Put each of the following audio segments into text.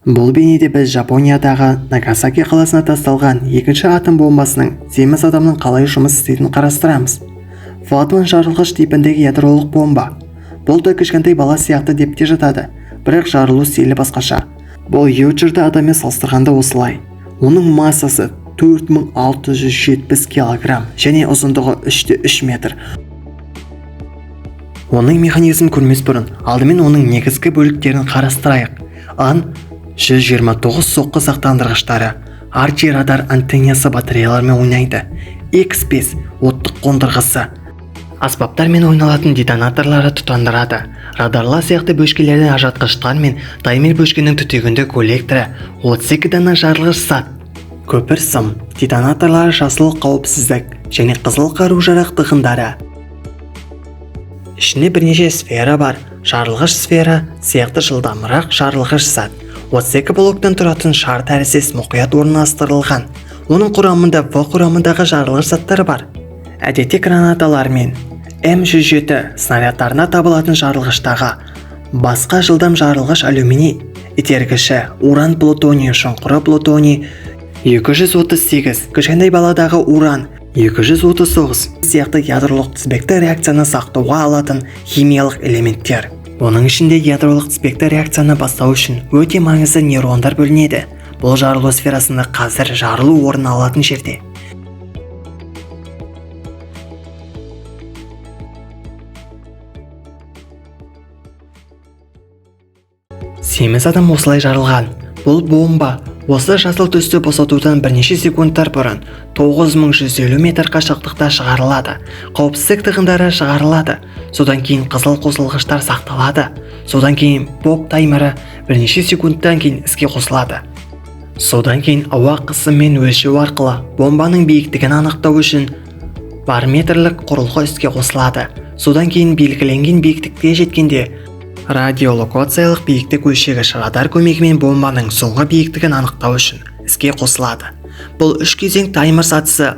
Бұл бейнеде біз Жапониядағы Нагасаки қаласына тасталған екінші атом бомбасының семіз адамның қалай жұмыс істейтінін қарастырамыз. Флатман жарылғыш типіндегі ядролық бомба. Бұл да кішкентай бала сияқты деп те жатады, бірақ жарылу стилі басқаша. Бұл Юджерді адаммен салыстырғанда осылай. Оның массасы 4670 килограмм және ұзындығы 3-3 метр. Оның механизмін көрмес бұрын, алдымен оның негізгі бөліктерін қарастырайық. Ан 129 соққы сақтандырғыштары, RT радар антеннасы батареялармен ойнайды. X5 оттық қондырғысы. Аспаптармен ойналатын детонаторлары тұтандырады. Радарлар сияқты бөшкелерден ажыратқыштар мен таймер бөшкенің түтегінді коллекторы, 32 дана жарылғыш зат. Көпір сым, детонаторлары жасыл қауіпсіздік және қызыл қару-жарақ тығындары. Ішінде бірнеше сфера бар. Жарылғыш сфера сияқты жылдамырақ жарылғыш зат. 32 блоктан тұратын шар тәріздес мұқият орналастырылған. Оның құрамында В құрамындағы жарылғыш заттар бар. Әдетте гранаталар мен М107 снарядтарына табылатын жарылғыштағы басқа жылдам жарылғыш алюминий итергіші, уран плутоний, шұңқыры плутоний 238, кішкентай баладағы уран 239 сияқты ядролық тізбекті реакцияны сақтауға алатын химиялық элементтер. Оның ішінде ядролық тізбекті реакцияны бастау үшін өте маңызды нейрондар бөлінеді. Бұл жарылу сферасында қазір жарылу орын алатын жерде. Семіз адам осылай жарылған. Бұл бомба осы жасыл түсті босатудан бірнеше секундтар бұрын 9150 метр қашықтықта шығарылады. Қауіпсіздік тығындары шығарылады. Содан кейін қызыл қосылғыштар сақталады. Содан кейін боб таймері бірнеше секундтан кейін іске қосылады. Содан кейін ауа қысыммен өлшеу арқылы бомбаның биіктігін анықтау үшін барометрлік құрылғы іске қосылады. Содан кейін белгіленген биіктікке жеткенде радиолокациялық биіктік өлшегіш радар көмегімен бомбаның соңғы биіктігін анықтау үшін іске қосылады. Бұл үш кезең таймер сатысы,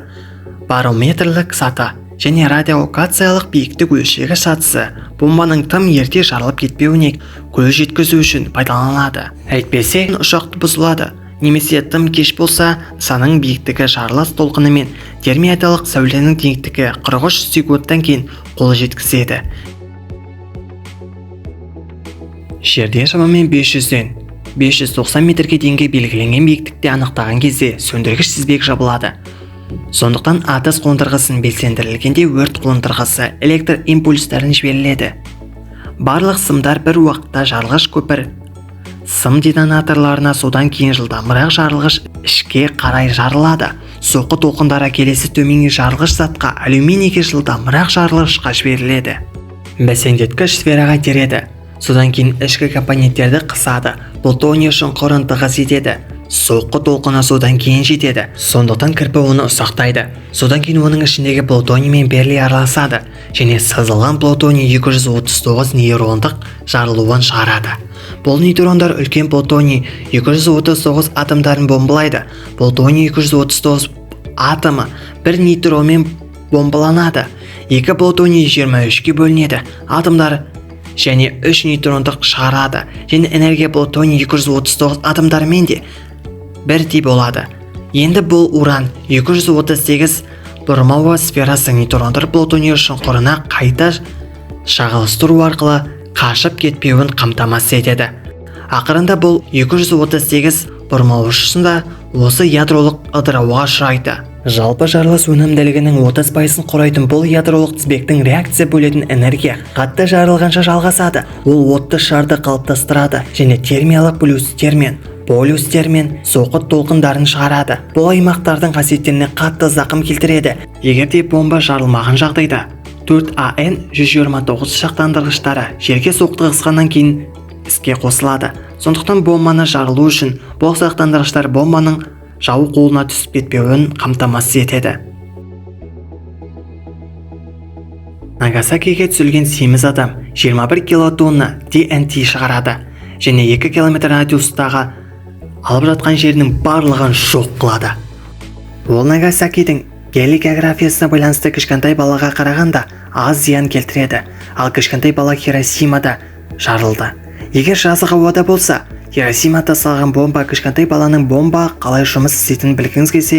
барометрлік саты және радиолокациялық биіктік өлшегіш сатысы бомбаның тым ерте жарылып кетпеуіне көз жеткізу үшін пайдаланылады. Әйтпесе ұшақ бұзылады, немесе тым кеш болса, нысананың биіктігі жарылыс толқыны мен термиядалық сәуленің теңдігі 43 секундтан кейін қол жеткізеді. Жерде шамамен 500-ден 590 метрге дейінгі белгіленген биіктікте анықтаған кезде сөндіргіш тізбек жабылады. Сондықтан атыс қондырғысын белсендірілгенде өрт қондырғысы электр импульстарын жіберіледі. Барлық сымдар бір уақытта жарылғыш көпір сым детонаторларына, содан кейін жылдамырақ жарылғыш ішке қарай жарылады. Соққы толқындары келесі төменгі жарылғыш затқа алюминийге жылдамырақ жарылғышқа жіберіледі. Бәсеңдеткіш сфераға тереді. Содан кейін ішкі компоненттерді қысады. Плутоний шұңқырын тығыз етеді. Соққы толқыны содан кейін жетеді. Сондықтан кірпі оны ұсақтайды. Содан кейін оның ішіндегі плутоний мен бериллий араласады және сызылған плутоний 239 нейрондық жарылуын шығарады. Бұл нейрондар үлкен плутоний 239 атомдарын бомбалайды. Плутоний 239 атомы бір нейтронмен бомбаланады. Екі плутоний 23-ке бөлінеді. Атомдар және 3 нейтрондық шығарады. Және энергия плутоний 239 атомдарымен де бірдей болады. Енді бұл уран 238 бұрмауы сферасы нейтрондар плутоний шұңқырына қайта шағылыстыру арқылы қашып кетпеуін қамтамасыз етеді. Ақырында бұл 238 бұрмаушысында осы ядролық ыдырауға ұшырайды. Жалпы жарылыс өнімділігінің 30%-ын құрайтын бұл ядролық тізбектің реакция бөлетін энергия қатты жарылғанша жалғасады. Ол отты шарды қалыптастырады және термиялық полюстер мен полюстер мен соққы толқындарын шығарады. Бұл аймақтардың қасиеттеріне қатты зақым келтіреді. Егерде бомба жарылмаған жағдайда 4AN-129 шақтандырғыштары жерге соқтығысқаннан кейін іске қосылады. Сондықтан бомбаны жарылу үшін бұл сақтандырғыштар бомбаның жау қолына түсіп кетпеуін қамтамасыз етеді. Нагасакиге түсірілген семіз адам 21 килотонна TNT шығарады және 2 километр радиустағы алып жатқан жерінің барлығын жоқ қылады. Ол Нагасакидің географиясына байланысты кішкентай балаға қарағанда аз зиян келтіреді, ал кішкентай бала Хиросимада жарылды. Егер жазық ауада болса, Хиросимада салған бомба кішкентай баланың бомба қалай жұмыс істейтінін білгіңіз келсе,